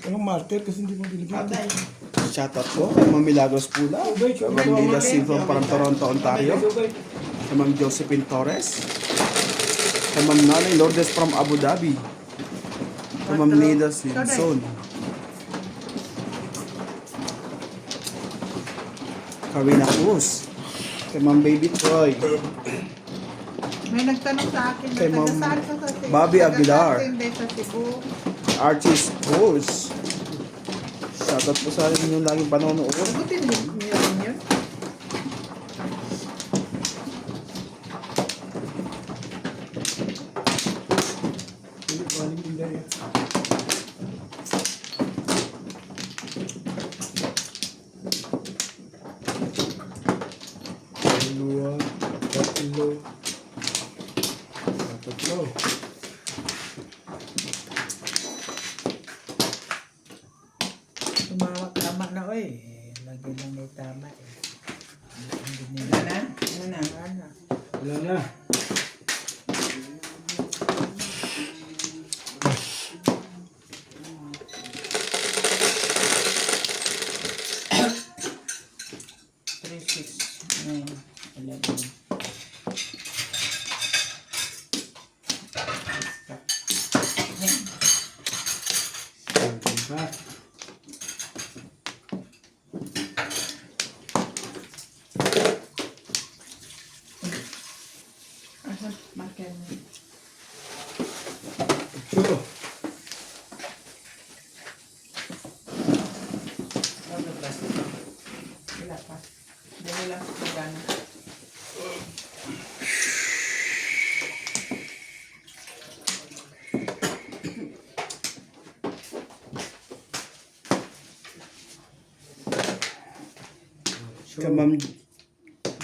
Anong marker kasi hindi mo binigyan. Patay. Shoutout po kay Ma'am Milagros Pula, kay Ma'am Lila Silva from Toronto, Ontario, kay Ma'am Josephine Torres, kay Ma'am Nanay Lourdes from Abu Dhabi, kay Ma'am Nida Simpson, Karina Cruz, kay Ma'am Baby Troy, May nagtanong sa akin. Kay Ma'am taga-saan ka sa Cebu? Bobby Aguilar. Taga-saan din sa Cebu. Archie's Cruz. Shoutout po sa inyo laging panonood. Sagutin niyo rin yun. Hindi ko aling tinday yan. Dalawa, tatlo, tatlo. Tumawag tama na oy. Lagi lang may tama eh. Hindi Wala nila. na? Ano na? Ano? Wala na. Three, 6, 9, 11. Tangkin pa. Asan? Marker mo. Ito. Ano plastic? Wala pa. Dali lang sa pagana. Kay Ma'am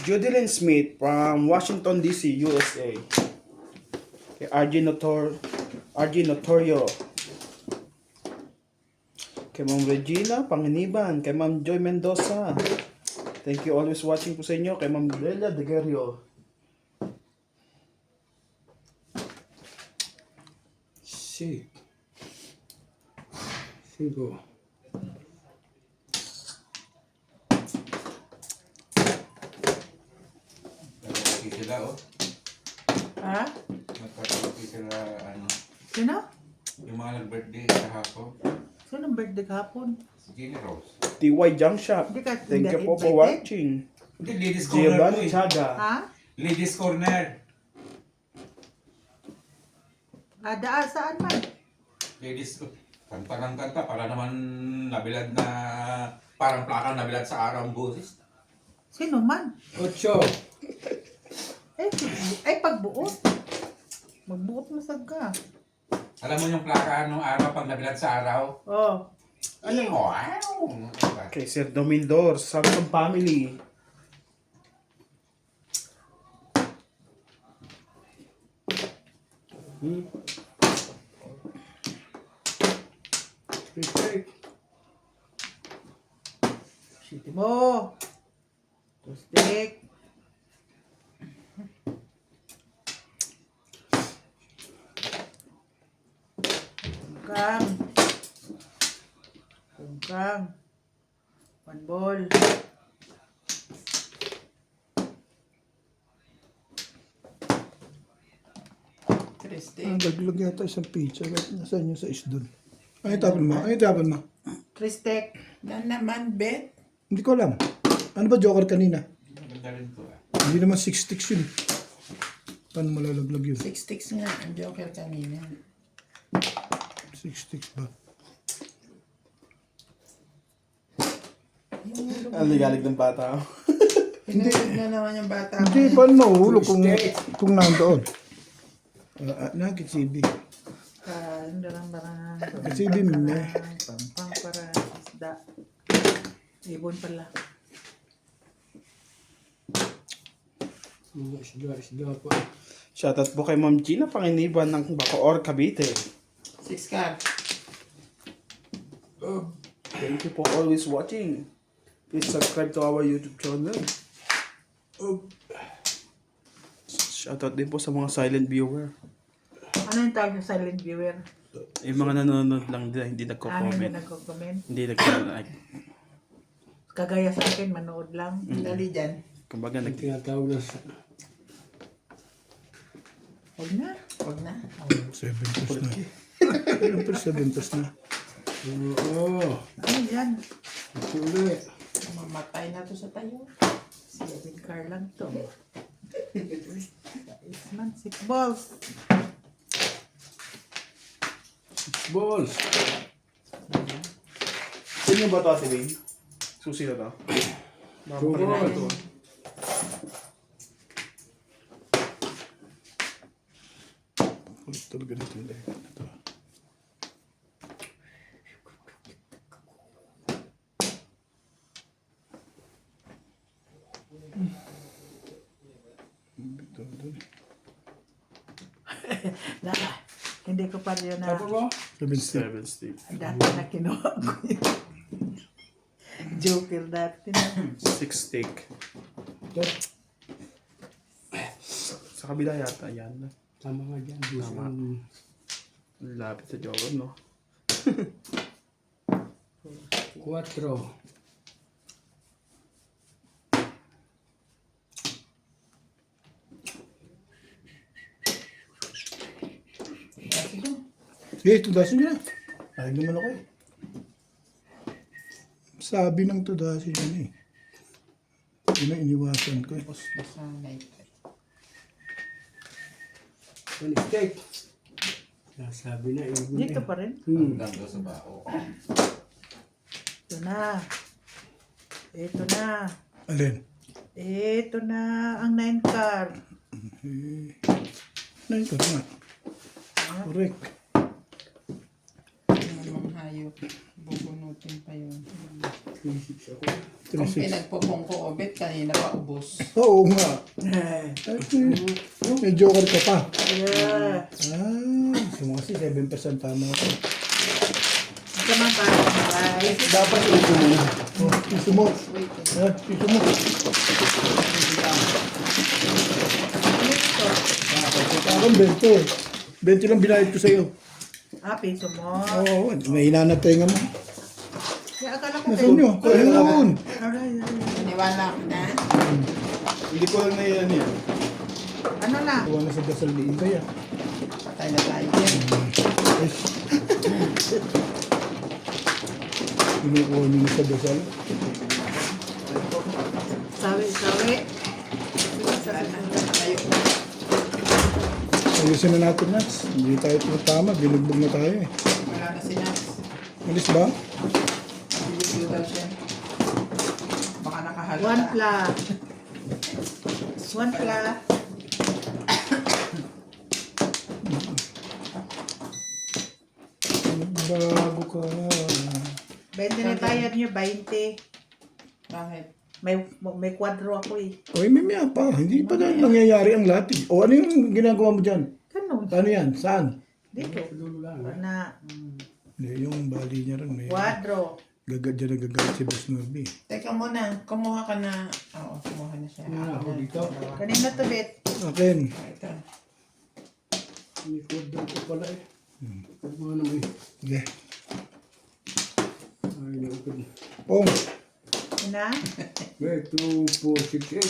Judilyn Smith from Washington DC, USA. Kay RG Notorio. Kay Ma'am Regina Panginiban. Kay Ma'am Joy Mendoza. Thank you always watching po sa inyo. Kay Ma'am Delia Degerio. Sigo. Nagpapalaki sila, oh. Ha? Nagpapalaki sila, ano, Sino? yung mga nag-birthday kahapon. Sino ang birthday kahapon? Si Jenny Rose. TY Junk Shop. Hindi ka Thank you po for invited? watching. Hindi, ladies corner to Giovanni eh. Chaga. Ha? Ladies corner. Daan saan man? Ladies, kanta ng kanta para naman nabilad na, parang plakang nabilad sa araw ang boses. Sino man? 8. Ay pagbuot. Magbuot masag ka. Alam mo yung plaka nung araw pag nabilad sa araw? Oh. Ano? Wow! Kay Sir Domindor, Samsung Family. City mo. Tustik. Kungkang. Kungkang. Panbol. Tristic. Daglag yata isang pizza. Nasaan yung sa isdon? Ay, tapon mo. Ay, tapon mo. Tristek. Yan naman, bet. Hindi ko alam. Ano ba joker kanina? Maganda rin to ah. Hindi naman 6 sticks yun. Paano malalaglag yun? 6 sticks nga ang joker kanina. 6 sticks ba? Ang ligalig ng bata. Pinulog na naman yung bata. Hindi, paano mahulog kung nandoon? Nagkisibi. Kandarang barang. Kisibi mo na. Pampang para isda. Ibon pala. Isda pa. Shoutout po kay Ma'am Gina Panginiban ng Bacoor, Cavite. 6 card. Thank you for always watching. Please subscribe to our YouTube channel. Shoutout din po sa mga silent viewer. Ano yung tawag ng silent viewer? Yung mga nanonood lang nila, hindi Hindi nagko-comment. nagko-comment. Hindi nagko-like. Kagaya sa akin, manood lang. Dali dyan. Kumbaga, Tinatawag na sa... Huwag na. Huwag na. 7 plus na. Siyempre 7 plus na. Oo. Ano yan? Ito ulit. Mamatay na to sa tayo. 7 car lang to. 6 man, 6 balls. Balls. sino ba ito, Ate Wayne? Susi na to? Balls. Ito. Ulit talaga dito yung lahat na to. Naka, hindi ko pa rin na Tapos mo? 7 stick. 7 stick. dati na kinuha ko yun. Joker dati na. 6 stick. Ito. Sa kabila yata, yan. Tama nga dyan. Tama. Lapit sa Joker, no? 4. Sige, tudasin nyo na. Ay naman ako eh. Sabi ng tudasin yun eh. Yun ang iniwasan ko eh. Masanay. One steak. Nasabi na. Ibon Dito na. pa rin. Hanggang doon sa bao. Ito na. Ito na. Alin? Ito na ang 9 car. Na ito nga. Correct. Namang hayop. Bubunutin pa yun. 3-6 ako. Kung 3-6. pinagpupong ko obit, kanina pa ubos. Oo nga. Ay, may joker ka pa. Yeah. Gusto kasi 7% tama ako. Ito man para maray. Dapat ito mo. Oh, piso mo. Wait, Piso mo. Parang 20. 20 lang binayad ko sa'yo. Ah, piso mo. Oo, mahina na tenga mo. Kaya akala ko Nasa inyo. Ayun. Aray. naniwala ko na. Hindi ko lang na yan yan. Ano na? Kuha na sa dasal ni Inday ah. Patay na tayo yan. Kinukuha niyo na sa dasal. Sawi. Wala na tayo. Ayusin na natin, Nats. Hindi tayo tama. Binugbog na tayo eh. Wala na si Nats. Alis ba? Bibigyo daw siya. Baka nakahalata. 1 pla. 1 pla. Bago ka. 20 na bayad niyo, 20. Bakit? May kwadro ako eh. Oy, may pa. Hindi pa na nangyayari ang lahat eh. O ano yung ginagawa mo dyan? Ganun. Ano yan? Saan? Dito. Dulo lang. Na Hindi, yung bali niya rin. May kwadro. gagad dyan nagagalit si Boss Norby. Teka muna. Kumuha ka na. Oo, kumuha na siya. Yan ako dito. Kanina to, Bet. Akin. Ito. May kodro ko pala eh. Pag mga naman eh. Sige. Ay, naukod. Pong. Na? Wait, 2, 4, 6, 8.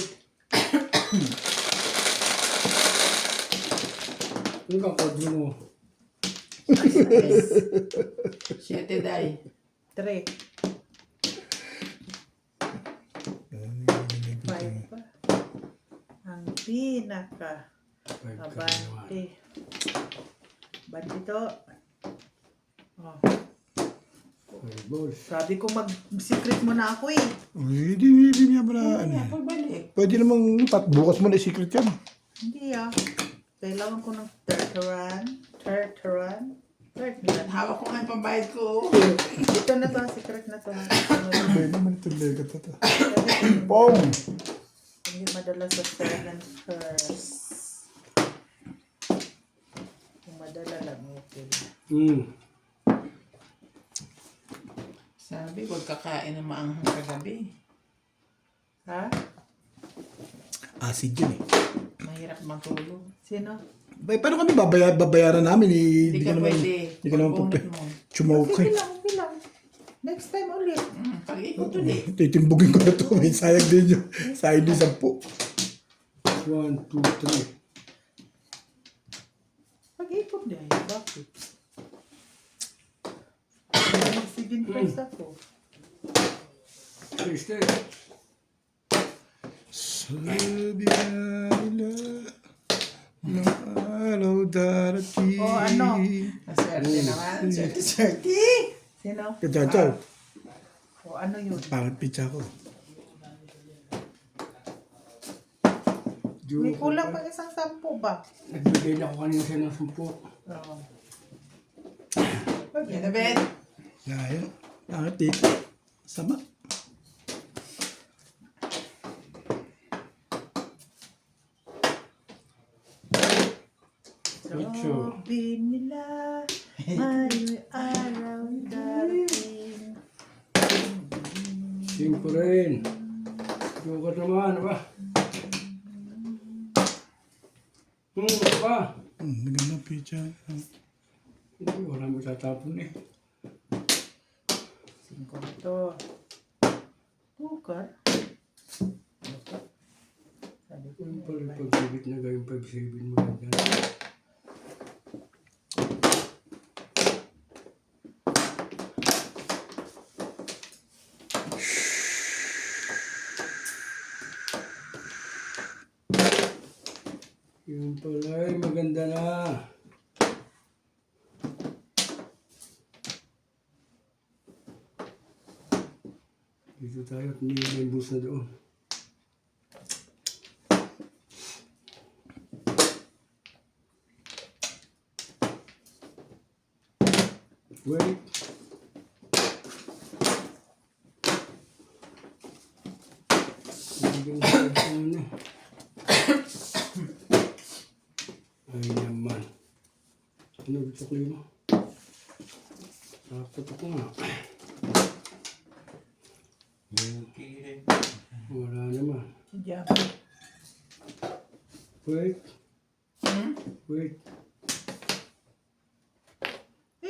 Ano ka kodro mo? Siete day. 3. 5 pa. Ang pinaka. 5 ka naman. Abante. Abante to. Oh. 5 balls. Sabi ko mag-secret mo na ako eh. Hindi niya ba na ano? Kaya pagbalik. Pwede namang bukas mo na secret yan. Hindi ah. Kailangan ko ng Terteran. Hawak ko nga yung pambayad ko. Ito na to, secret na to. Pwede naman ito lega to. Pong! Hindi madala sa 7 first. Kung madala lang, okay. Sabi, huwag kakain ng maanghang kagabi. Ha? Acid yun eh. Mahirap matulog. Sino? Paano kami babayaran namin? Hindi ka naman, pwede. Hindi ka naman Pagpunot mo. Chumokay. Okay lang. Next time ulit. Pag-ikot ulit. Titimbugin ko na to. May sayang din yun. Sayang din 10. 1, 2, 3. Pag-ikot din. Bakit? Sige, first ako. Stay. Sabi nila ng araw darating. O, ano? Maswerte naman. Swerte. Sino? Kachachaw. O ano yun? Pangit pizza ko. May kulang pa isang 10 ba? Nagbigay na ako kanina siya ng 10. Oo. Yan na, Ben. Gaya. Pangit dito. Sama. Sabi nila may araw darating. 5 rin. Sukat naman, ba? Ano ba? Magandang pizza. Hindi, wala mo tatapon eh. 5 to. Tukar. Sabi ko Yung pala pagsibit na gawin 5-7 mo lang dyan. Yung pala ay maganda na. Dito tayo at may bus na doon. Wait. Ay naman. Ano gusto ko mo? Sakto ko nga. Wala naman. Diyan. Wait. Wait.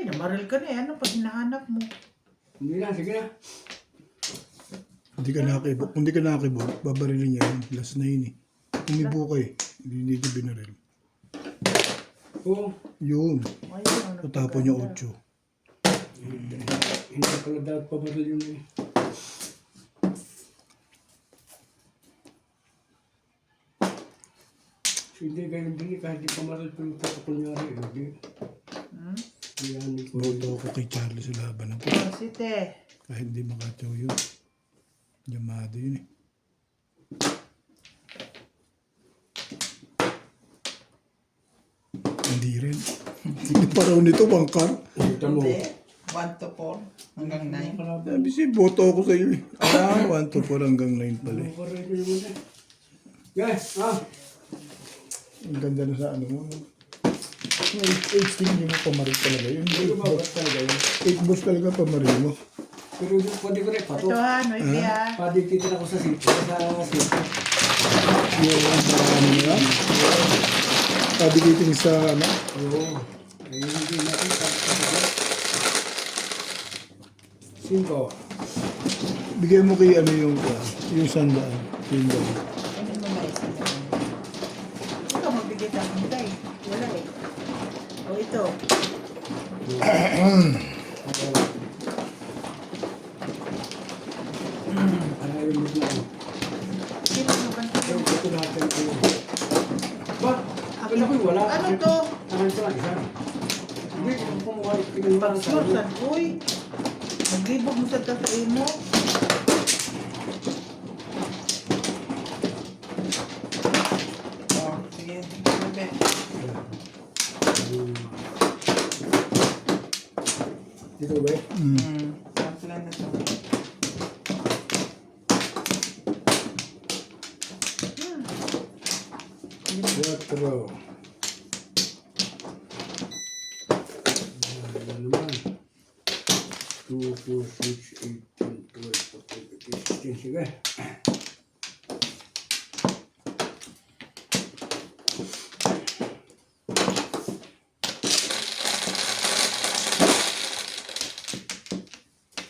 Namaril ka na eh. Ano pag hinahanap mo? Hindi na, sige na. Hindi ka nakakibok. Kung hindi ka nakakibok, babarilin niya yun. Last na yun eh. Umibo ka eh. Hindi ito binaril. Oo. Yun. Ayun, Tatapon niya 8. Hindi pala dapat pabaril yun eh. Hindi ganyan din kahit di pamaril pero tapos kunyari. Hindi. Yan ko. Boto ako kay Charlie sa laban na to. Site. Kahit hindi makataw yun. Yamado yun eh. Hindi rin. Hindi pa raw nito, bangkar. Kita mo. Hindi. 1 to 4 hanggang 9. Sabi siya, boto ako sa iyo eh. 1 to 4 hanggang 9 pala eh. Pareho naman eh. Guys, Ang ganda na sa ano mo. Yung 8 hindi mo pamaril talaga. Yung Ito 8 ba boss, ba't talaga yun? 8 boss talaga pamaril mo. Pero pwede ko rin pato. Ito ha, Noy ha. Padikitin ako sa sito. Sa sito. Yung ano nila. Padikiting sa ano. Oo. Ay, hindi natin pagkakita. 5. Bigay mo kay ano yung sandaan. Yung daan. Ano mo na isa na? Ito, magbigay sa akin tayo. Wala eh. O ito. Ayaw mo na ako. Sino mo ba? Pero ito lahat ng ano. Ba? Akala ko'y wala. Ano to? Akin ito lang isa. Hindi, kung kumuha ito parang sa Sure, sad boy. Naglibog mo sa tatay mo. Oh, sige. Ano, Ben? Dito ba eh? Sample lang na to. Quattro. Ano naman? 2, 4, 6, 8, 10, 12, 14, 15, 16. Sige.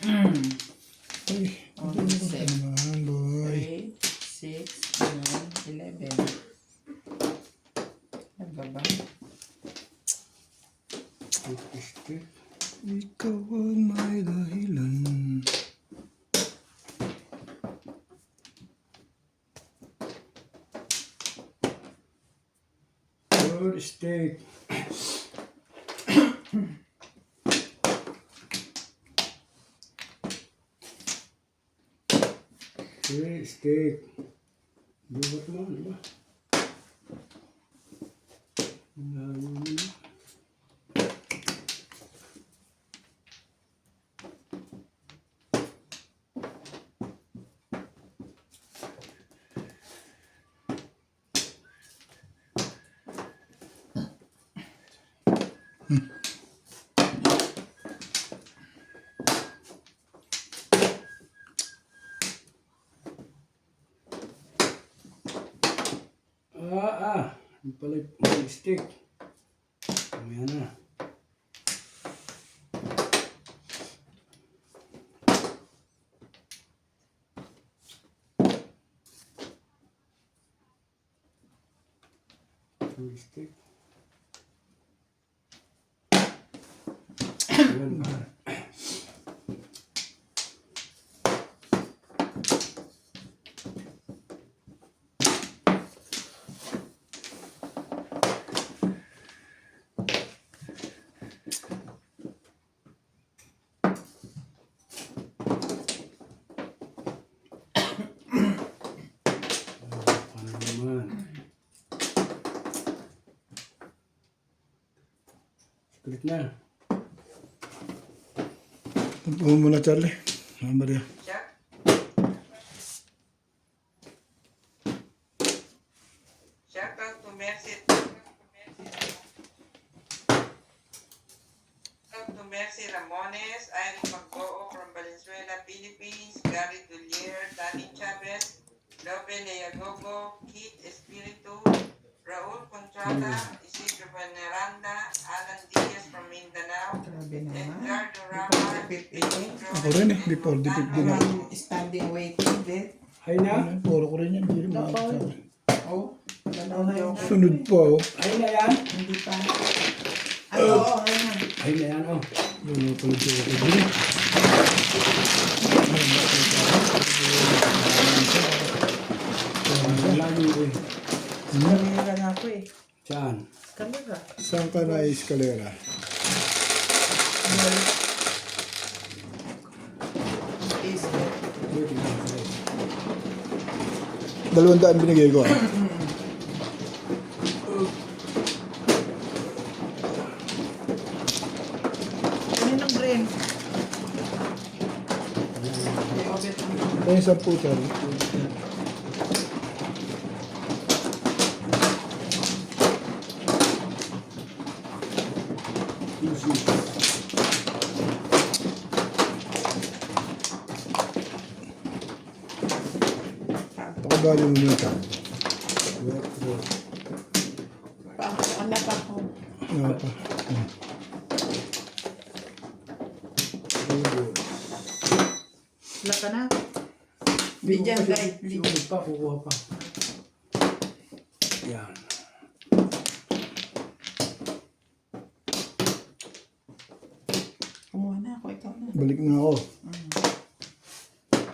Ay, On ano ka 7, naman, boy. 8, 6, 9, 11. Nagaba. Stick. Ikaw ang may dahilan. Third stick. Three stick. Bubat mo, di ba? Malayo mo. Yung pala yung stick. Mamaya na. Yung stick. Ayan. Ano naman? Kulit na. Upo mo muna, Charlie. Ah, Maria. Check. Shout out to Mercy. Shout out to Mercy Ramones, Irene Magboo from Valenzuela, Philippines, Gary Dullier, Danny Chavez, Lope Leagogo, Kit Espiritu, Raul Contrada, Isidro Veneranda, Alan Diaz from Mindanao, Edgardo Rama, Ako rin eh, before dipit din ako. Standing waiting, Beth. Hay na? Ano, puro ko rin yan, hindi rin makakit sa akin. Oh, gano'n yung... Sunod pa, oh. Hay na yan? Hindi pa. Ay, oo, ayun. Hay na yan, oh. Ano pala siya ako din. Malayo eh. Kamera na ako eh. Saan? Kamera. Saan ka na eskalera? Is Wait lang. 200 binigay ko, ah. Kaninong green? Kaya yung 10, Charlie. Pakabali mo muna, Charlie. Anak ako. Nga pa. Wala ka na. Bigyan guys. Sumunod pa, kukuha pa. Yan. Kumuha na ako. Ikaw na. Balik na ako.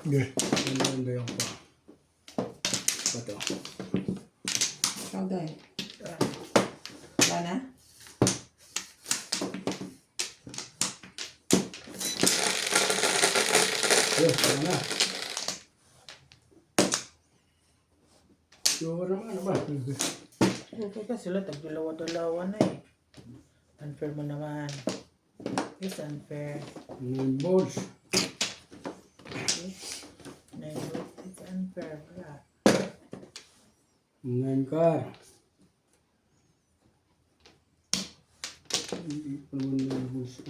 Okay. Ganda yung pa. Ito. Ikaw dahil. Wala na? Yes, ano na. Sure naman, ano ba? Okay ka sila. Tagdalawa-dalawa na eh. Unfair mo naman. It's unfair. 9 balls. It's unfair. Wala. 9 car. Hindi pa naman 9 balls.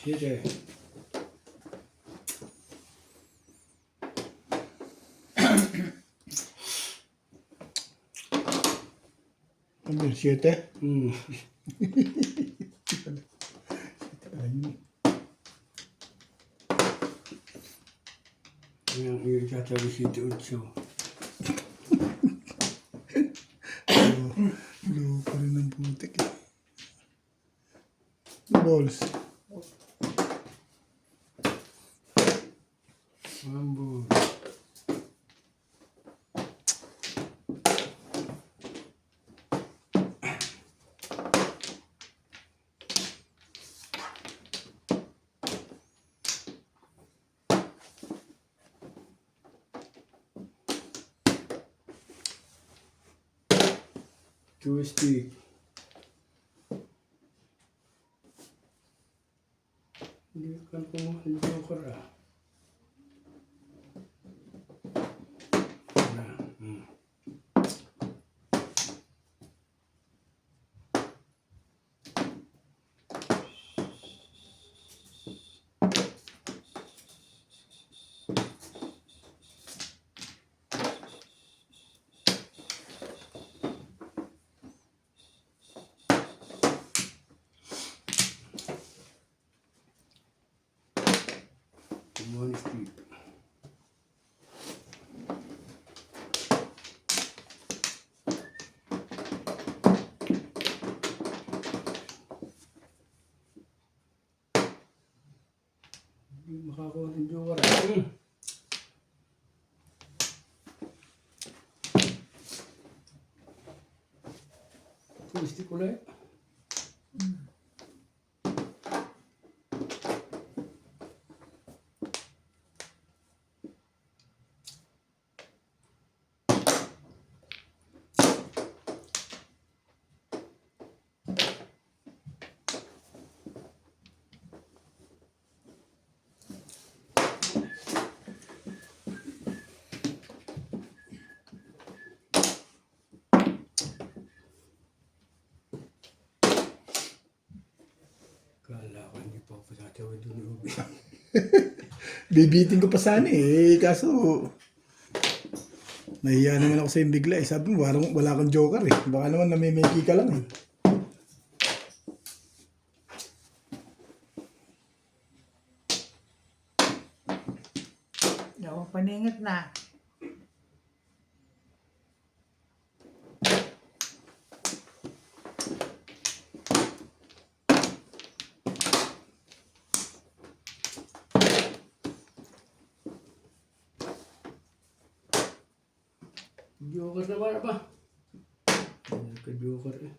7. Ano yun, 7? Hmm. Yang iya sasabi 7-8. Low pa rin ng putik eh. Balls. Mambo. Tuesday. Hindi ka kumuha ng joker ah. Wala. Kumuha ni Steve. Hindi makakuha ng joker ah. Tuesday ulit. Kala ko hindi pa ako patatawad doon ni Ubi. Bibitin ko pa sana eh. Kaso, nahiya naman ako sa yung bigla eh. Sabi mo, wala kang joker eh. Baka naman namimiki ka lang eh. Oo, paningit na. Joker na ba ba? Hindi ka joker eh.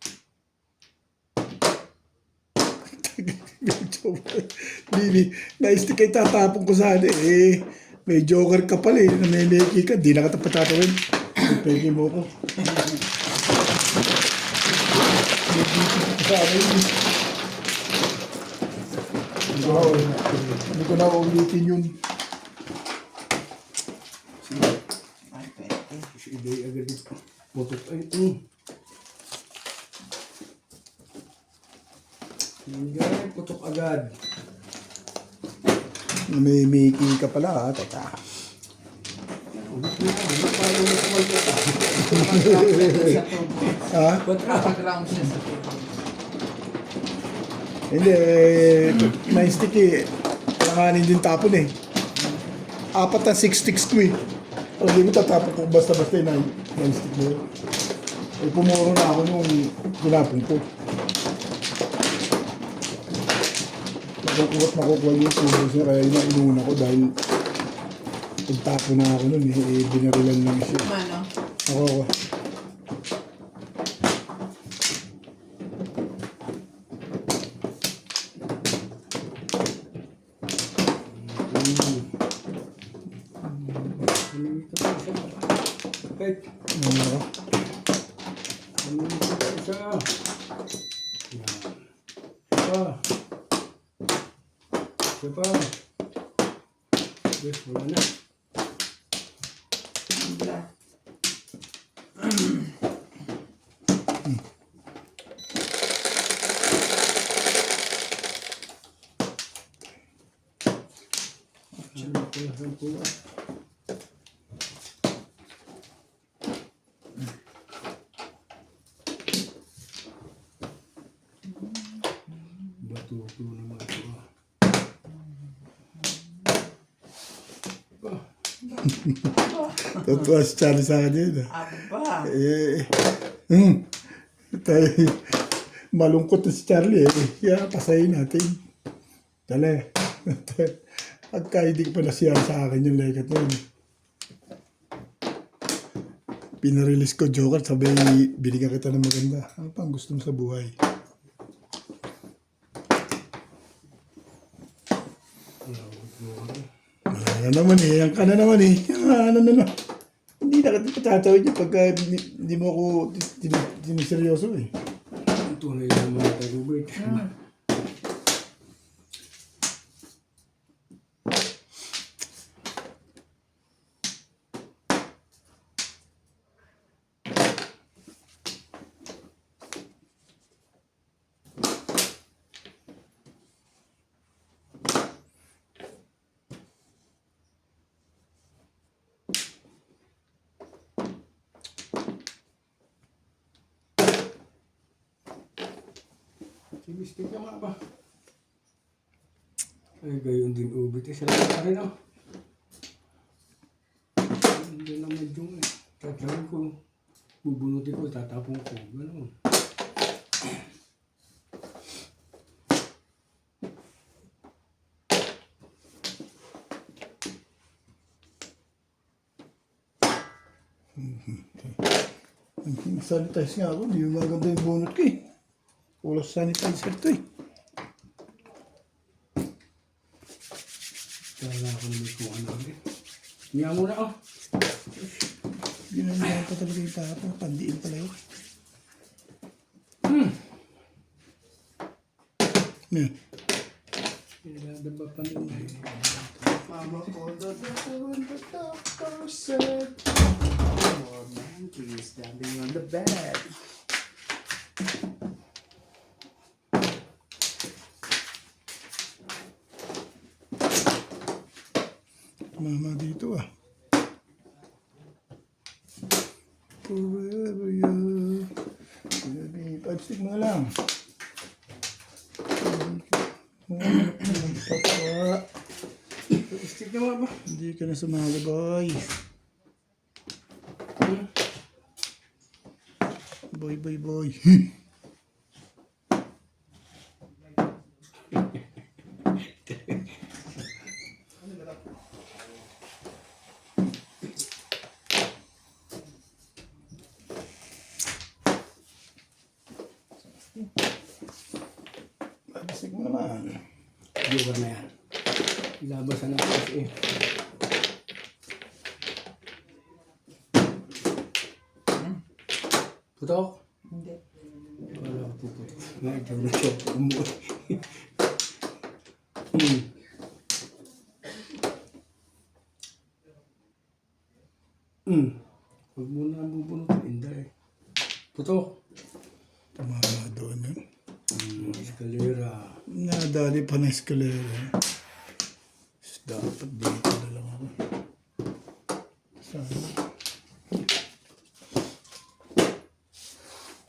Bibi, na-stick ay tatapon ko sana eh. May joker ka pala eh. Namimiki ka. Di na ka patatawin. Pwede mo ko. Hindi ko na ulitin yun. Si Iday agad ito. Putok ay Hindi, putok agad. Namimiki ka pala ha. Tata. Ha? Pag-round siya sa tubo. Hindi, na-stick eh. Kailanganin din tapon eh. 4 na 6 sticks ko eh. O hindi mo tatapon ko basta-basta yung na-stick mo. Eh pumuro na ako nung ginapon ko. Makukuha yung tubos niya kaya yun ang inuna ko dahil pagtapon na ako nun eh, binarilan lang siya. Mano? Ako. Kahit Ano ako? isa. Yan. Isa pa. Yes, wala na. ko na 10 ah. Bato-bato naman ito ah. Totoo si Charlie sa akin yun. Aba. Tayo, malungkot na si Charlie eh. Kaya pasayin natin. Dali. Pagka hindi ko pa nasiyang sa akin yung legat na yun. Pinarelease ko Joker, sabi binigyan kita ng maganda. Ano pang gusto mo sa buhay? Ano naman eh, yan ka na naman eh. Ano na. Hindi na kita tatawid niya pagka hindi mo ako tiniseryoso eh. Ang tunay na mga tayo-bait. Sinistik ka nga ba? Ay, gayon din ubit. Eh, sarap pa rin, oh. Hindi na medyo, tatawin ko. Bubunutin ko, tatapong ko. Gano'n. Sanitize nga ako, hindi mo maganda yung bunot ko eh. Ulos sanitizer to eh. Kaya ako naman kung ano ulit. Nga muna, oh. Yun ang mga pa talaga yung tapon, pandiin pala yun. Yan. Pinagdaba pa rin. Mama ko, the doctor said, more monkeys standing on the bed. Mama dito ah. Forever you. Pag-stick mo na lang. Papa. Stick na mga ba? Hindi ka na sumali, boy. Boy. Pag-stick mo naman. Joker na yan. Ilabasan ng push eh. Putok? Hindi. Wala ko puputok. Nga, ito na siya. Umuwi. Huwag mo na bubunutin. Hindi. Putok. Tumama doon yun. Eskalera. Nadali pa na eskalera. Dapat dito na lang ako. Sana.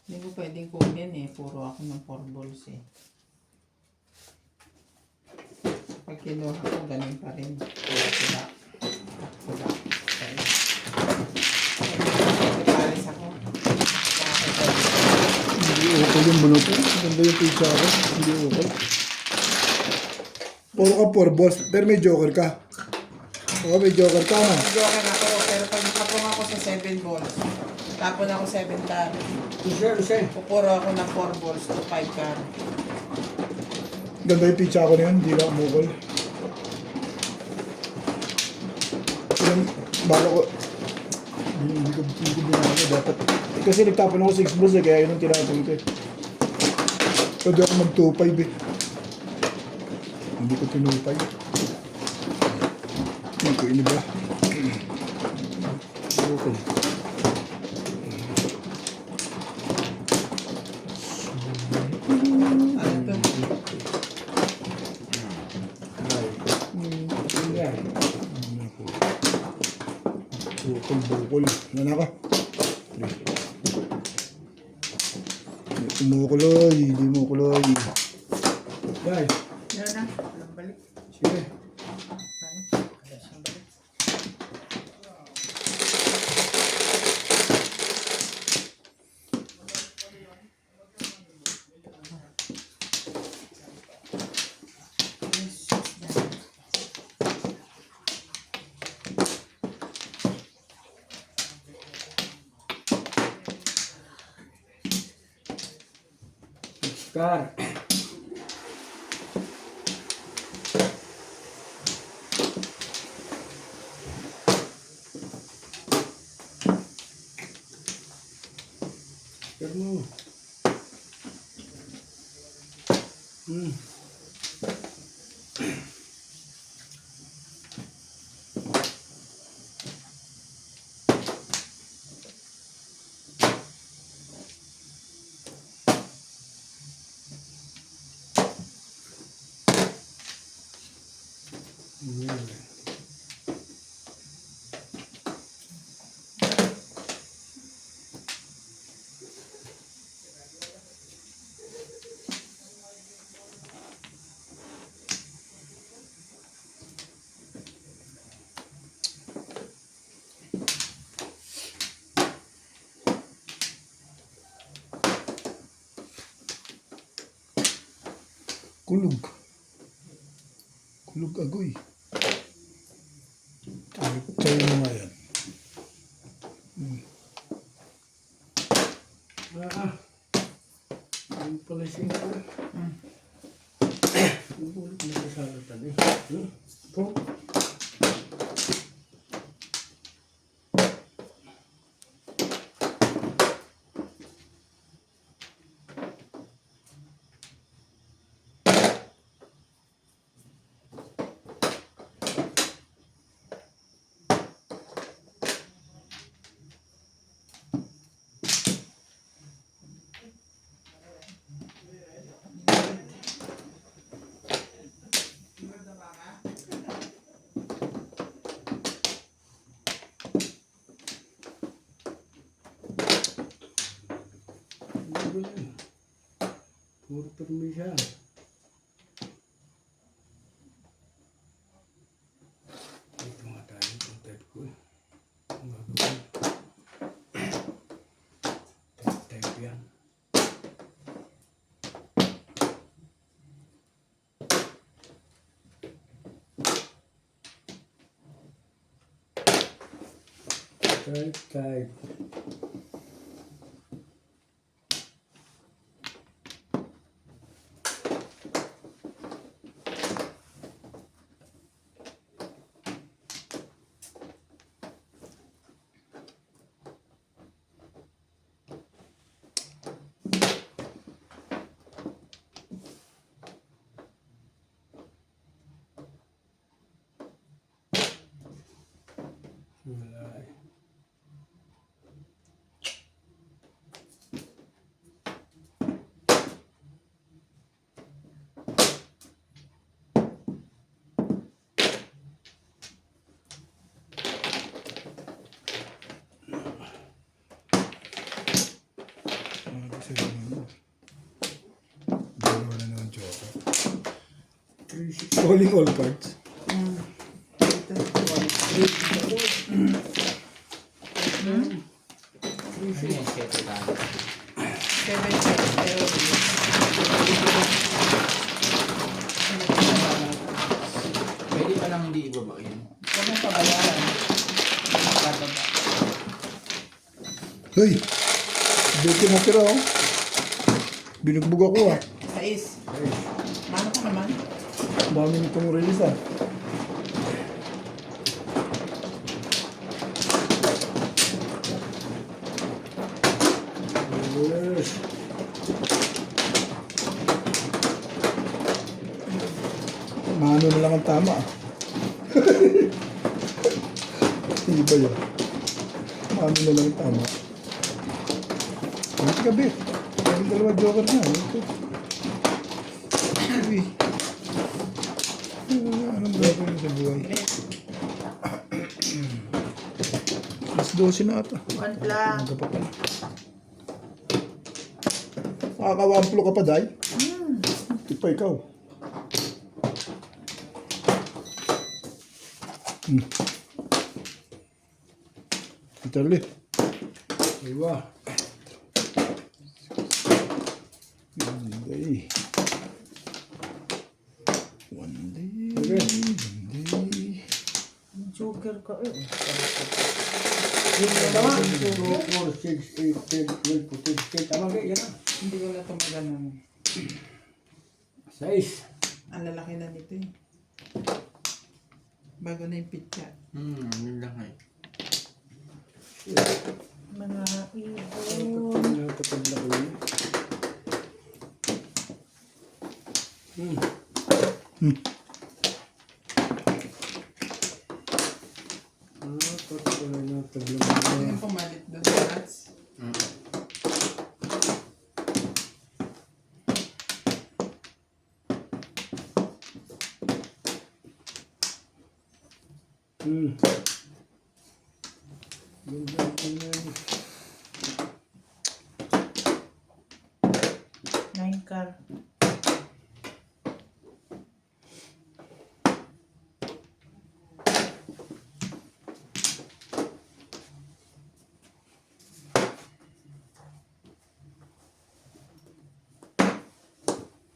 Hindi ko pwedeng kunin eh. Puro ako ng 4 balls eh. Pag kinuha ko, ganun pa rin. Puro sila. Puro. Paris ako. Hindi okay yung bunot. Ganda yung pizza ko. Hindi okay. Puro ka 4 balls, pero may joker ka. Oo, may joker ka na. Joker ako, pero pag nakapong ako sa 7 balls, tapon ako 7 carry. Isa. Pupuro ako ng 4 balls to 5 carry. Ganda yung pizza ko na yun, hindi na umukol. Yung bala ko, hindi ko binalo dapat. Kasi nagtapon ako 6 balls kaya yun ang tinapon ko eh. Pwede ako mag 2-5 eh. Hindi ko tinupay. Hindi ko iniba. Okay. Ano to? Yan. Itong bukol. Ano na ka? Kumukuloy. Hindi mo kuloy. Guys, Yan na. Walang balik. sige. Ay, wala siyang balik. Car. Pero Kulog. Kulog agoy. Tayo mo nga yan. Ang pala siya ko. Ang ulit na sa salatan eh. Po. Ano ba yan? Puro permisya. Ito nga tayo. Ang type ko eh. Ang gagawin. Type yan. Type. Wala eh. Dalawa na naman joker. 360. Calling all cards. Ano yung set tayo? 7 Pwede pa lang hindi ibaba yun. Huwag mong pabayaran. Bababa. Hoy! Dito mo tira oh. Binugbog ako ah. 6. Mano ka naman? Dami nitong release ah. Yes. Mano na lang ang tama ah. Hindi ba yun? Mano na lang ang tama. Ang gabi. Ang dalawa joker na. Ito. Gabi. Anong gagawin sa buhay? 12 na ata. One lang. Aga pa pala. Nakakawamplo ka pa, Day? Di pa ikaw. Italy. Diba? Day. One day. Okay. One day. Joker ka eh. Yun na naman. 2, 4, 6, 8, 10, 12, 14, 15. Tama ba? Yan na. Hindi ko na tumagal ng... 6. Ang lalaki na nito eh. Bago na yung pitya. Yun lang eh. Mga ibon. Nakatapad na ko yun. Patapad na taglaman Hindi na. na pumalit doon sa nuts. Nine car.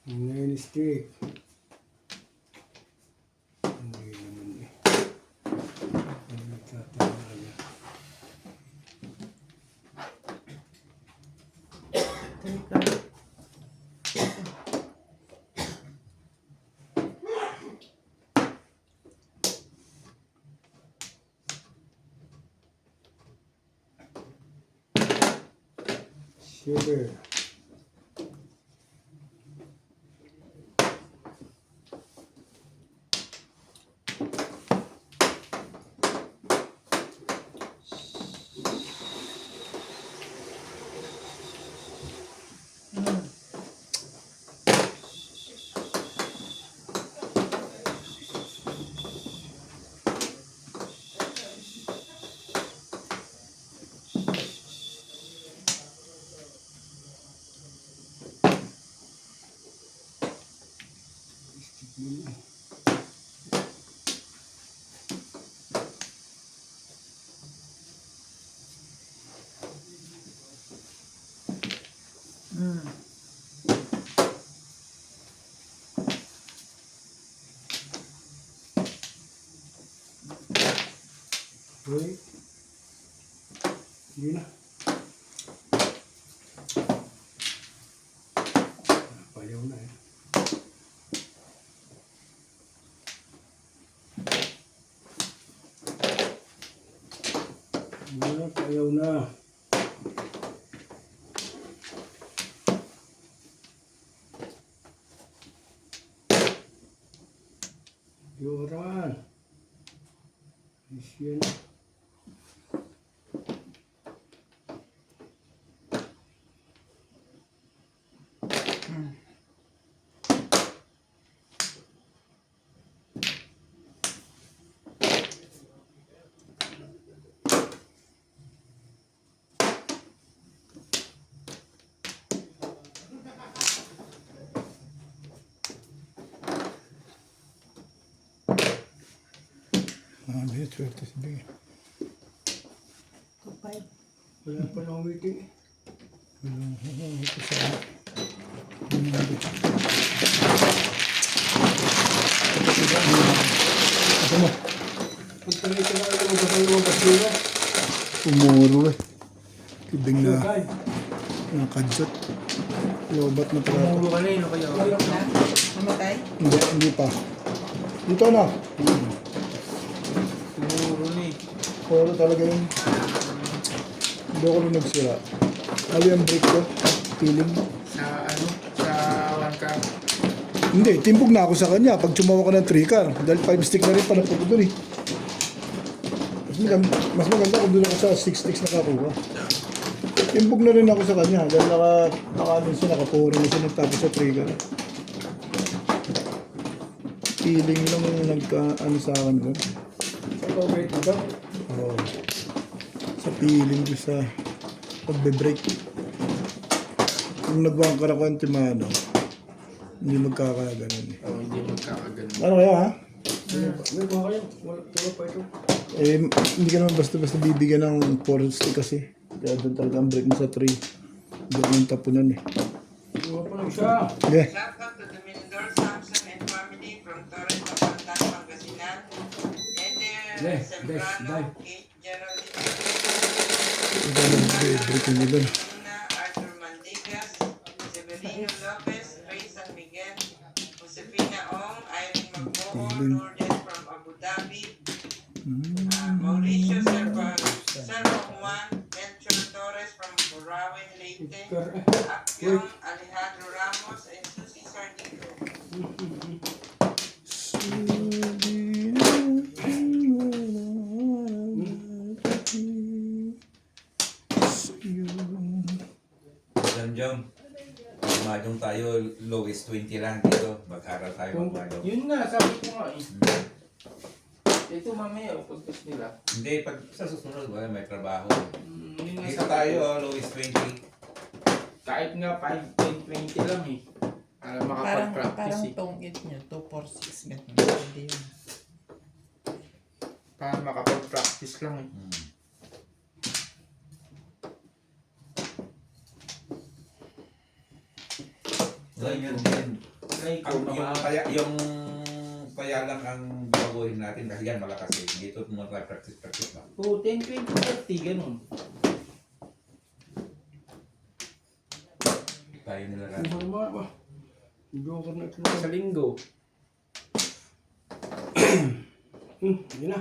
Ngayon stick. Hindi naman eh. Hindi tatama niya. Three car. Sugar. Okay. Hindi na. Payaw na eh. Payaw na. Yoran. Isyan. Bigat, swerte si Bing. Kapay. Wala pa na umiting. Ito sa... Ito mo. Pagtangay ka na alam mo ba yung basura? Umuro eh. Tibing na Kay. nakadyot. Lobat na pala ito. Pumulo ka na yun. Kaya Na? Namatay? Hindi pa. Dito na. pumulo na eh. Puro talaga yun. Hindi ako rin nagsira. Mali ang break ko. Feeling. Sa ano? Sa one car. Hindi, timbog na ako sa kanya pag tumawa ko ng 3 car. Dahil 5 stick na rin pala po doon eh. Mas maganda kung doon ako sa 6 sticks nakakuha. Timbog na rin ako sa kanya dahil naka-ano siya, nakapuro na siya nagtapos sa 3 car. Feeling lang nagka-ano sa akin doon. Sa pagkait ito? Oo. sa feeling ko sa pagbe-break. Kung nagwang ka na Timano, hindi magkakaganon eh. Oh, hindi magkakagano. Ano kaya ha? May mga kayo. Wala pa ito. Eh, hindi ka naman basta-basta bibigyan ng 4 stick kasi. Kaya doon talaga ang break mo sa 3. Hindi ako ng tapunan eh. Wala pa lang siya. Yeah. Shout out to the Mindor Samson and family from Torres, Papantan, Pangasinan. Eder Sembrano, Kate Geraldine, Ito na break mo doon. Luna, Arthur Mandigas, Severino Lopez, Ray San Miguel, Josefina Ong, Irene Magboho, Lourdes from Abu Dhabi, Mauricio Servo Juan, Melchor Torres from Burawin, Leyte, Akyong Alejandro Ramos, and Susie Sardico. Jom. Mahjong tayo, lowest 20 lang dito. Mag-aral tayo mag-mahjong. Yun nga, sabi ko nga eh. Ito mamaya, pagkas nila. Hindi, pag sa susunod, wala, may trabaho. Yun nga Dito sabi tayo, ko. lowest 20. Kahit nga 5, 10, 20 lang eh. Para makapag-practice Parang eh. tong it nyo, 2, 4, 6, ganun. Hindi yun. Para makapag-practice lang eh. Ganyan din. Like, Yung kaya lang ang babaguhin natin kasi yan malakas eh. Dito mo tayo practice lang. oh, 10, 20, 30, ganun. Tayo nila Ano natin. naman ba? Joker na ito. Sa linggo. Yun na.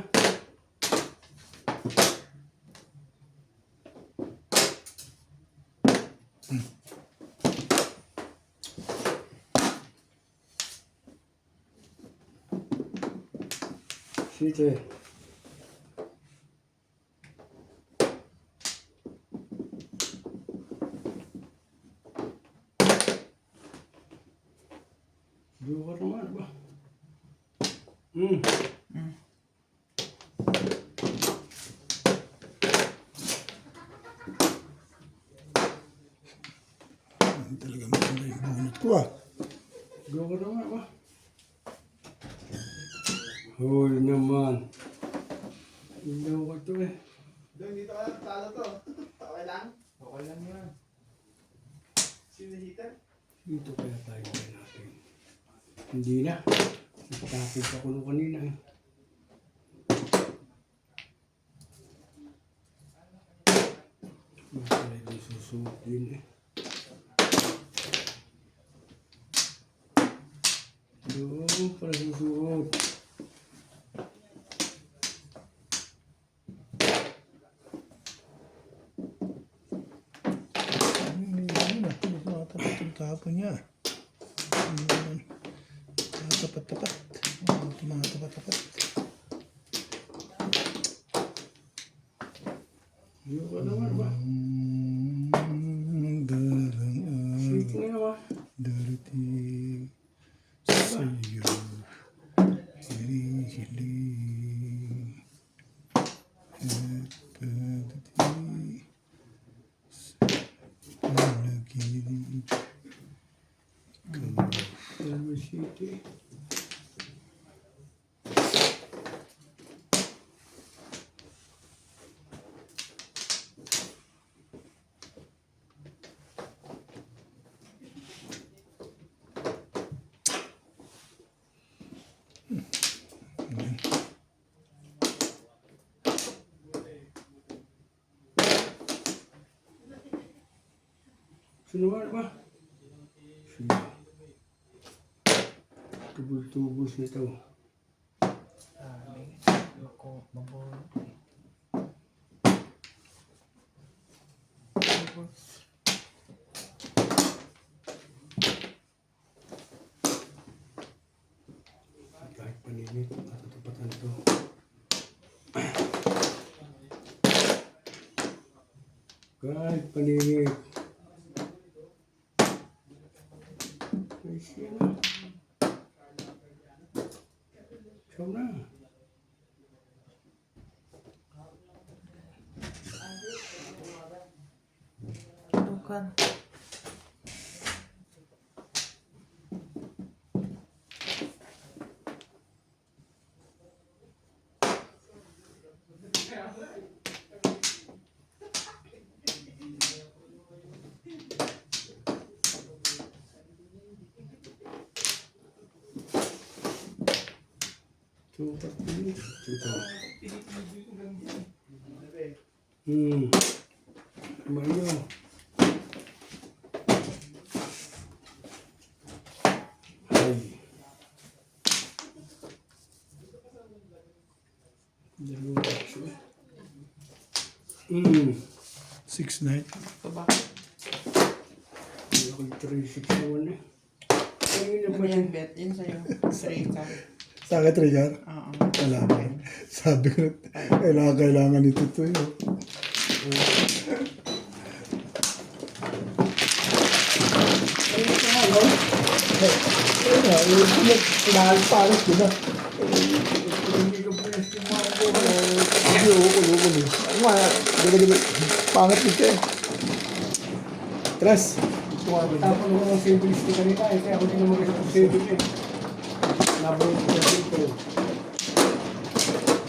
Sige. Joker naman ba? Talaga maganda yung bunot ko ah. Joker naman ba? Hoy naman. Hindi ko ito eh. Okay lang yan. Dito kaya tayo gawin natin. Hindi na. Nagtapos ako nung kanina eh. Pala yung susuot din eh. Doon pala susuot. Tapat yung kahapon niya. Tapat-tapat. Mga tapat-tapat. Joker naman ba? Darang Sweet nga naman. darating sa'yo. Hinihiling. At pagdating sa panaginip. Calvary City. Sinuwan ba? Sige. Tubos-tubos nito. Sabi, ako mabuno. Kahit paninit, matatapatan ito. Kahit paninit. Ay siya na. Siya na. Kan. Sukat ini. Sukat. Mayo. Ay. Dalawa tatlo. 6-9. Hindi ako 3-6 naman eh. Kanina Ano pa yan, Bet? Yun sa'yo. 3 ka. Sa akin, Trigger? Oo. Wala pa. Sabi ko, kailangan ito to yun. Ayun nga, pinahal-palit ko na. hindi ko pinas yung mga ko. Hindi, ukol eh. Ako nga, ganda-ganda. Pangat nito eh. Tres. Tapos ako ng savings ko kanina eh. Kaya ako din naman kasi ng savings eh. Nabulong ko sa dito.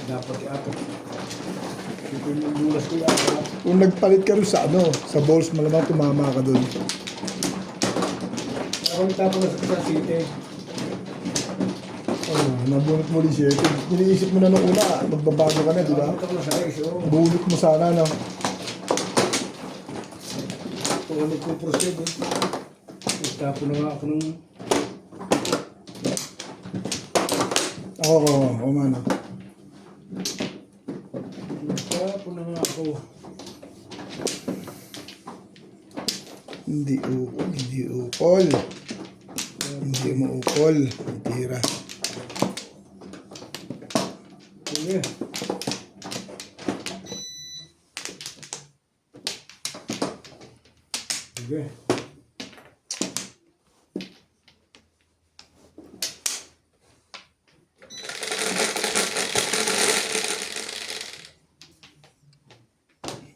Dapat i-apat. Ito yung bulas ko i-apat. Kung nagpalit ka rin sa sa balls, malamang tumama ka doon. Ako tapos sa city. Nabunot mo rin siya. Iniisip mo na nung una, magbabago ka na, di ba? Ako na sa race. Bunot mo sana, no? Kung ano ko proceed eh. Tapos na nga ako ng Ako, mano. tapos na nga ako. Hindi ukol. Hindi mo ukol. Tira. Sige. Sige.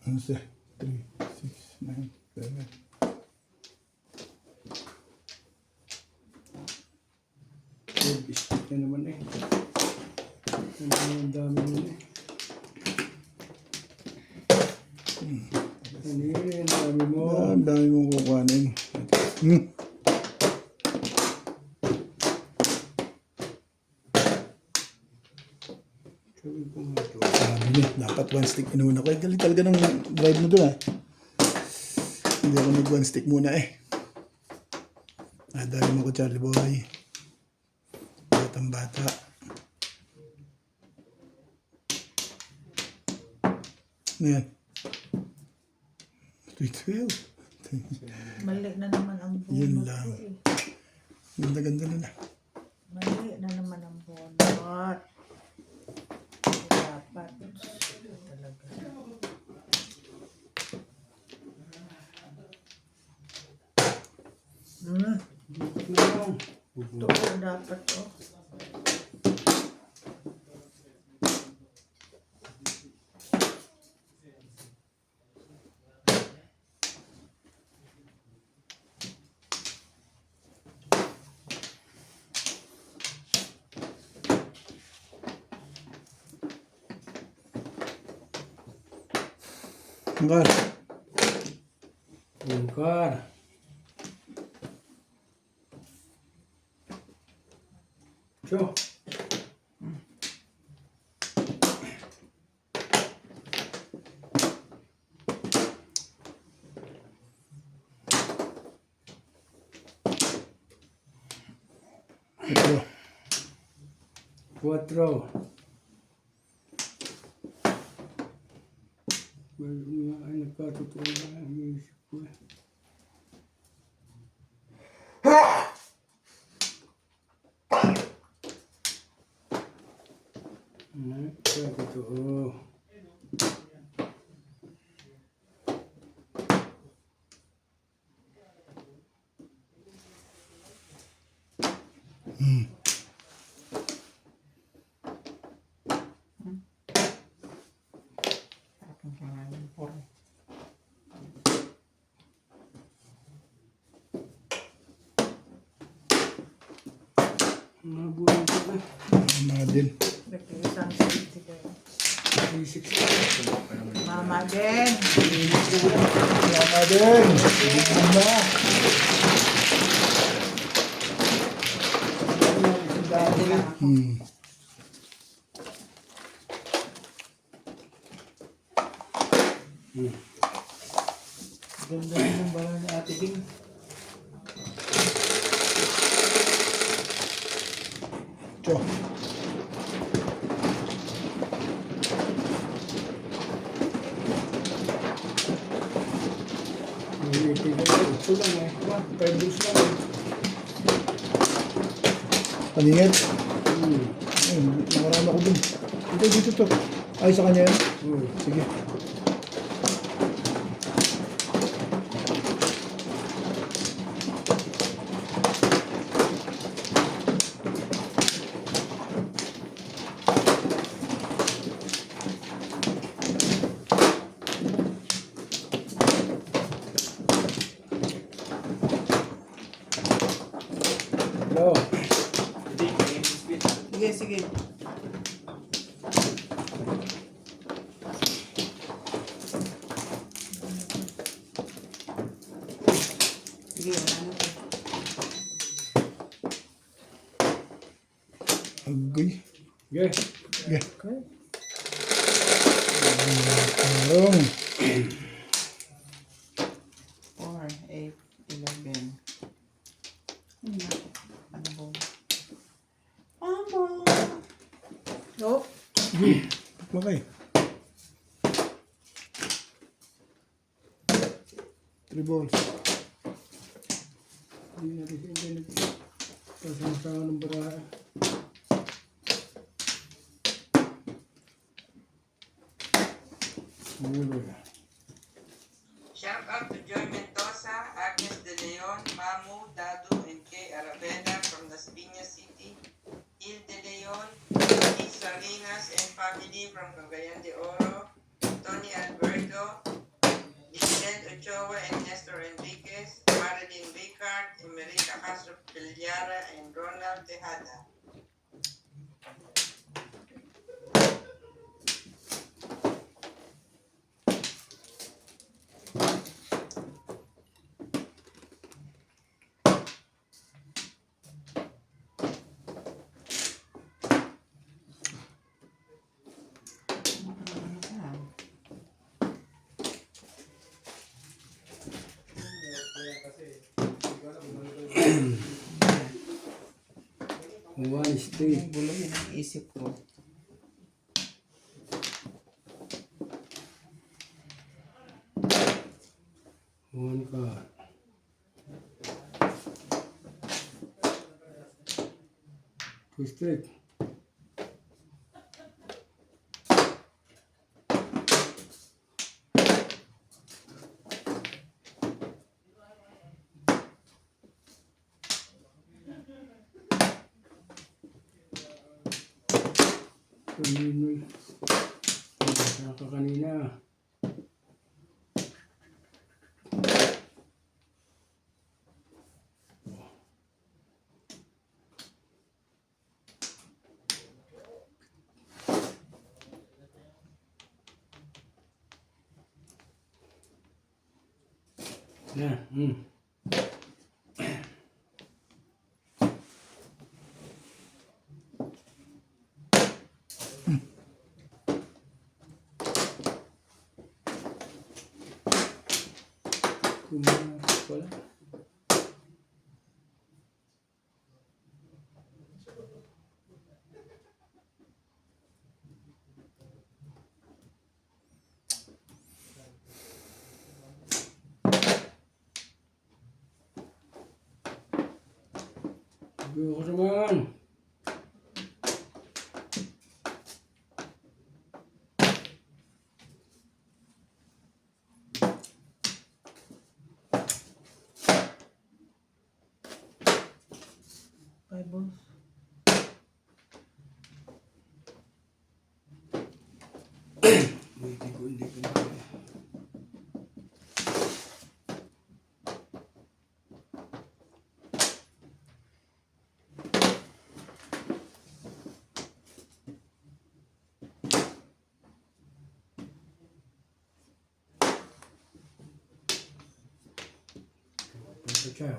Ano siya? 3, 6, 9, 7. Biscuit na naman eh. Ang dami nun eh. Ano yun? Ang dami mo. Ang dami mong kukuhanin. Sabi ko nga ito. Sabi niya, dapat one stick inuna ko. Galing talaga ng drive mo dun, Hindi ako nag one stick muna Nadali mo ko, Charlie Boy. Batang bata. Ano yan? 12. Mali na naman ang bonus Yun ko lang. eh. Ganda-ganda na. Mali na naman ang bonus. Dapat. Talaga. Ito dapat oh. Angkar. Bungkar. So. Ito. 4. Well, ay nagkatotoo na ang isip ko eh. Nagkatotoo. Nabulong ko na. Mama din. Nag-isang city kayo. 360. Mama din. Mama din. Bigyan na. Hmm. Ganda rin ng bala ni Ate Ding. Tiyo. Ito lang eh. 5 years lang eh. Paningit. Marami ako dun. Dito to. Ay, sa kanya yan? Sige. Hello. Sige, sige. Sige, wala na po. Agoy. Okay. Sige. Okay. Tarong. 4, 8, 11. Ano ba? Oh, Sige. Okay. 3 balls. Hindi natin sa internet. Pasang-sama ng baraha. Shout out to Joy Mendoza, Agnes De Leon, Mamu, Dadu, and Kay Aravena from Las Piñas City, Il De Leon, Liz Salinas and family from Cagayan de Oro, Tony Alberto, Vincent Ochoa and Nestor Enriquez, Marilyn Ricard, Emerita Castro Pillara, and Ronald Tejada. One straight. bulong yun ang isip ko. One card. Two straight. Kaninoy. Naka kanina. Yan. Kumakas pala. Bukas naman. Five balls. Hindi ko na. Ciao.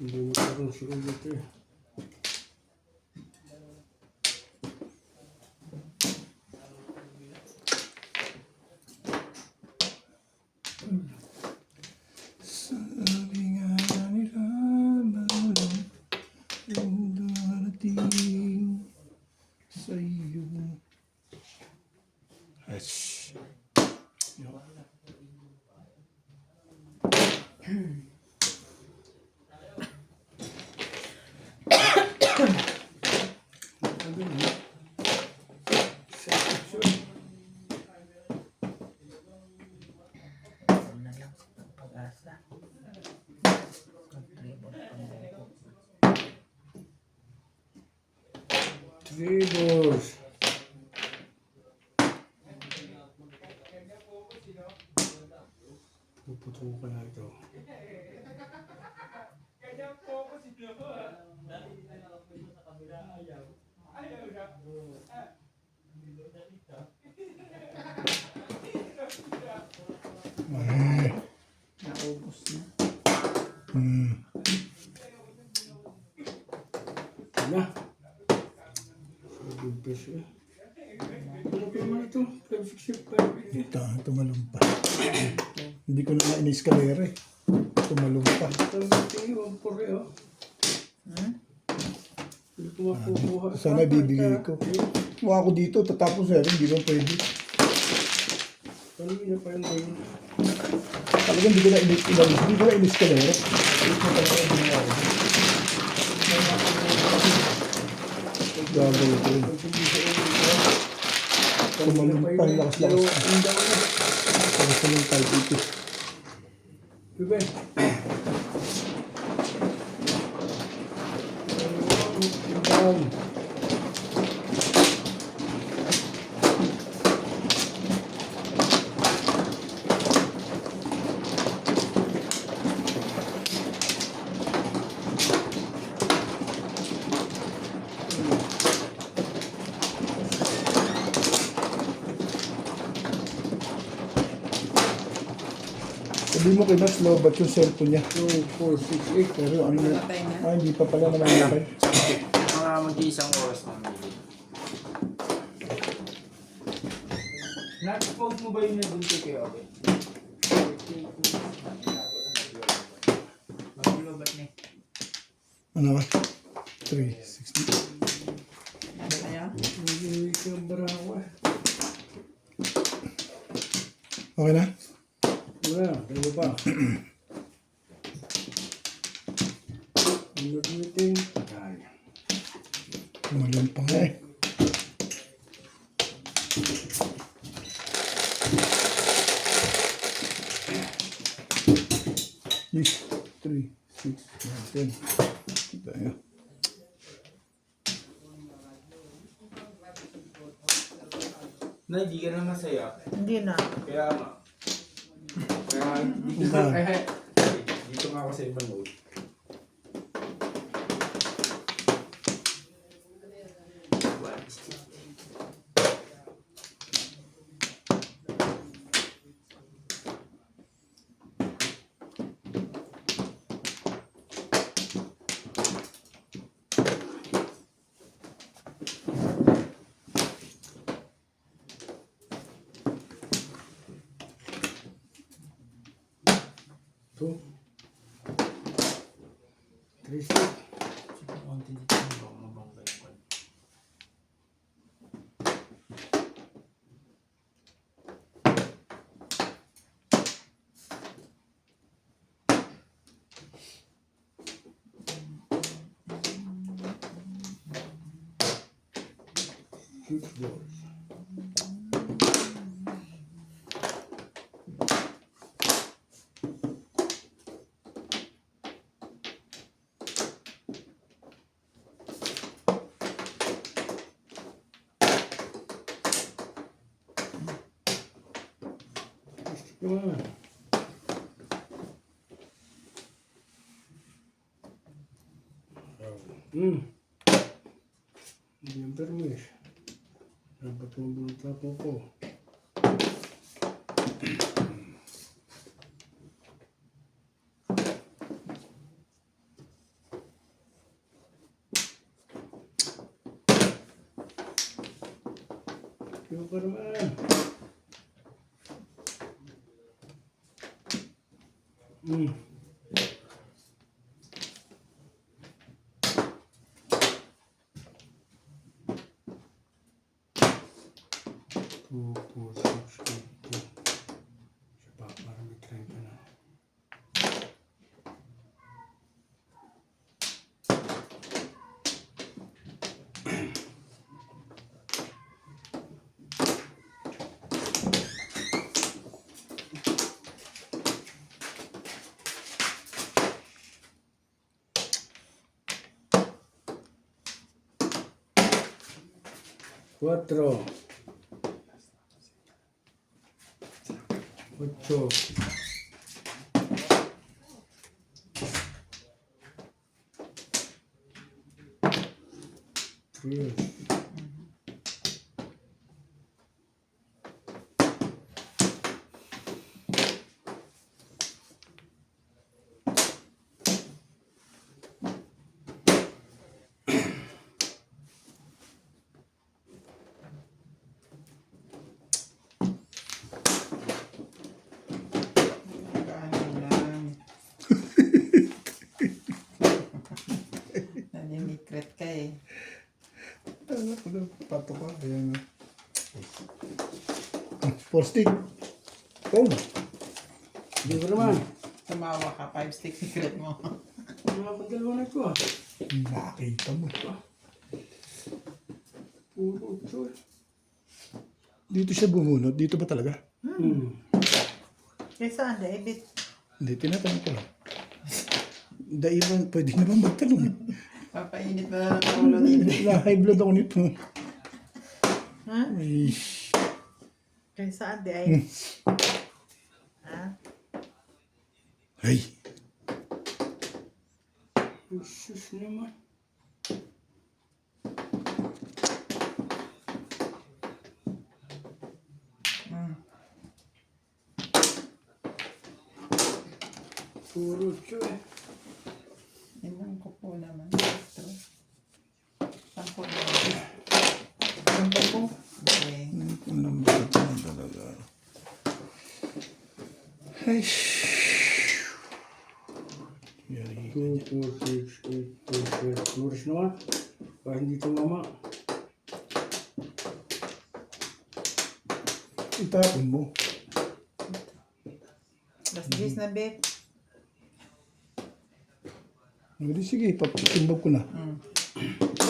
Hindi mo parang si ulit eh. Sabi nga nila malam yung darating sa iyo. Ash. Ano na lang, pag-asa. Mag-tribal pang-buko. Tribbles. Puputol ko na ito. Naubos na. Na. 7 peso eh. Ano pa naman ito? 565 eh. Tumalong pa. Hindi ko na ma-iniskalera eh. Tumalong pa. Ito natin yung pore oh. Hindi ko makukuha. Sana bibigay ko. Kuha ko dito, tatapos na rin, hindi ba pwede. Kanina pa yung ganyan. Talagang hindi ko na iniskalera. Hindi ko talaga ginawa ko. Gagawin ko yun. Tumalong pa, lakas-lakas. Tapos na yung type ito. Diba? Down. Sabi mo kay Nas, lobat yung cellphone niya. 2, 4, 6, 8. Pero ano na, hindi pa pala naman nakay. Mga mag-iisang oras na mili. Na-post mo ba yung nabunti kayo? Okay. Magulobat na eh. Ano ba? 360. Hindi ko barawa. Okay na? Wala, dalawa pa. Ang meeting. Kaya. Tumalong pa nga eh. Yes. 3, 6, 9, 10. Tayo. Na, hindi ka na masaya. Hindi na. Kaya nga. Kaya dito Ah. dito nga ako sa ibang mode. Two. 3, 6. dito. Baka mabangga yung kwan. Six doors. Come on. Hindi yung permis. Dapat yung bulta ko. Yung pa naman. Two, four, six, eight, two. Siya pa, parang may 30 na. Cuatro. Ocho. Tres. Kaano lang. Nanimikret ka eh. Ano ko na, pato ka. Ayan. Four stick. Oh, Di ba naman? Tumawa ka, 5 stick secret mo. Mga pagdalawa na ito ah. nakita mo. Puro ocho eh. Dito siya bumunot. Dito ba talaga? Eh saan, David? Hindi, tinatanong ko lang. Dailan, pwede naman magtanong. Papainit na lang ang ulo nito. Na-high blood ako nito. Ha? Ay, Kaya saan, David? Ha? ay. Sus naman. Puro ocho eh. Inang ko po naman. Ito. Sampo na. Sampo po? Okay. Anong ba ito talaga? Ay, yari. 2, 4, 6, 8, 10, 12. Puros naman. Baka hindi tumama. Itapon mo. Last days na, babe. Hindi, sige, papatimbag ko na.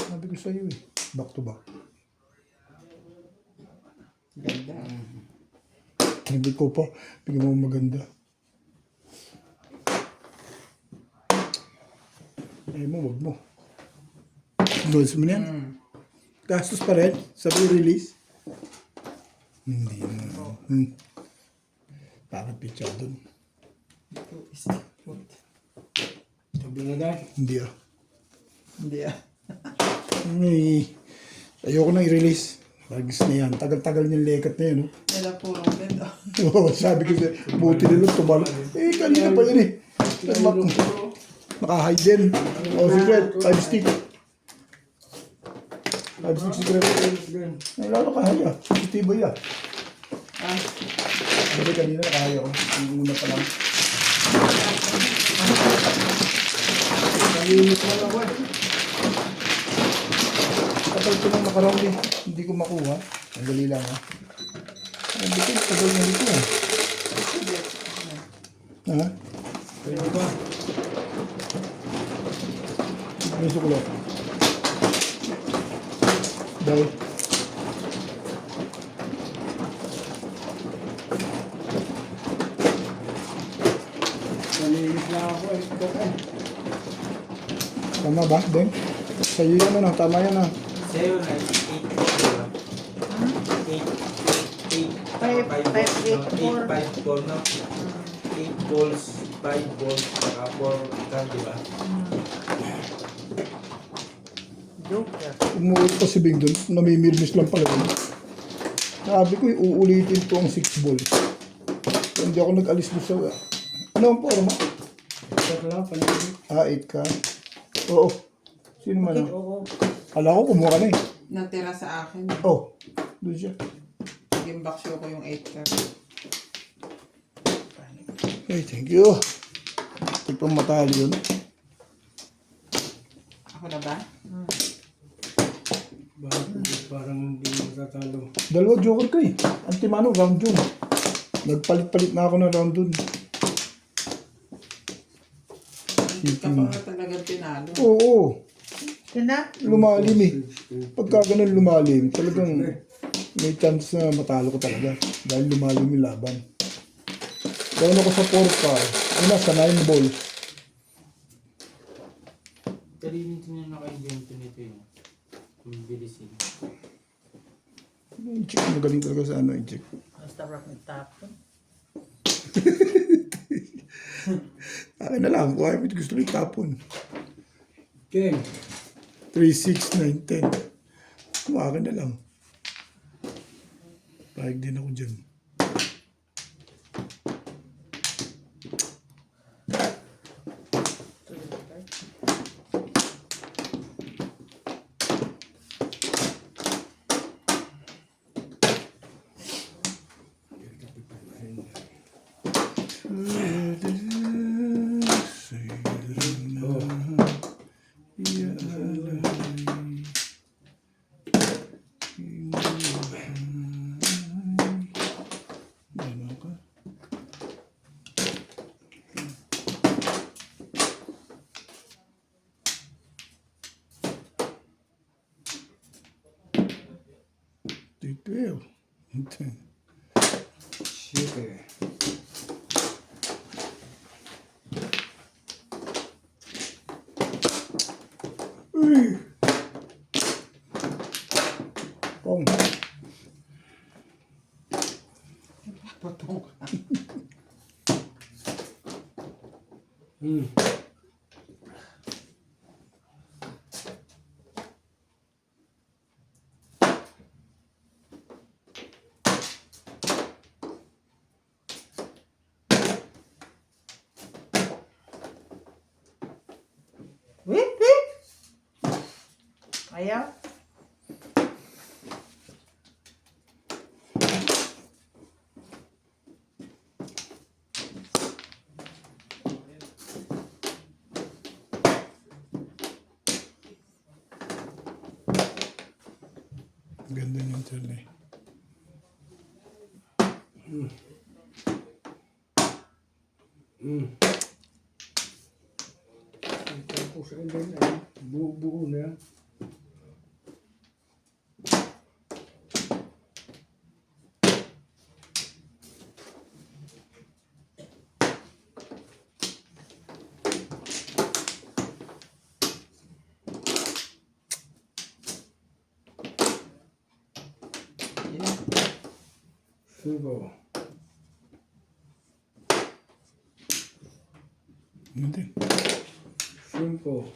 Sabi ko sa'yo eh. Back to back. Ganda. Hindi ko pa. Bigyan mo maganda. Eh mo, wag mo. Goals mo na yan. Gastos pa rin. Sabi release. Hindi na. Bakit picture dun? Ito is food. Sabi na dahil. Hindi ah. Hindi ah. Ay, ayoko nang i-release. Ragis na yan. Tagal-tagal niyang lekat na yan. Oh. Nila puro ganda. Oo, sabi ko siya, buti nila tumalo. Eh, kanina pa yun eh. Naka-hide din. Oh, secret. 5 stick. 5 stick secret. Ay, lalo kahaya. Positibo yan. Ah, Sabi kanina nakahaya ko. Yung una pa lang. Nalinis na lang eh. tagal ko nang nakaround eh. Hindi ko makuha. Ang dali lang ha. Ang dito, tagal na dito eh. Ha? Pwede ba? May sukulot. Dahil. Nalinis lang ako eh. Tama ba, Ben? Sa'yo yan ano, tama yan ah. Sa'yo na 8 5 no? 8 balls, 5 balls, saka 4 card, di ba? Joker. Umuwi pa si Bing doon, namimirmis lang pala yun. Sabi ko, uulitin to ang 6 ball. So, hindi ako nag-alis doon sa... Ano ang forma? Ito lang, panagin. 8 ka. Oo. Sino man ah? Oo. Kala ko kumuha ka na eh. Natira sa akin. Oh, doon siya. Naging baksyo ko yung 8 card. Okay, thank you. Ito pang matali yun. Ako na ba? Bakit parang hindi matatalo? Dalawa joker ka eh. Antimano, round yun. Nagpalit-palit na ako ng round dun. Hindi ka pa nga talaga tinalo. Oo, Sina? lumalim eh. Pagka ganun lumalim, talagang may chance na matalo ko talaga. Dahil lumalim yung laban. Doon ako sa 4 car. Ano, sa 9 ball. Kalinitin niya na kayo yung nito yun. Yung bilisin. Yung check, magaling talaga sa ano, yung check. Basta rock ng tapon. Akin na lang, kung ayaw mo gusto rin tapon. Ken, 3, 6, 9, 10. Akin na lang. Pahig din ako dyan. Dito shit eh. Pong. Patong ka. Wait, wait! Ayaw? Ganda niyan talaga eh. Tapos and then, buo na yan. Sugo. Ano din? 5.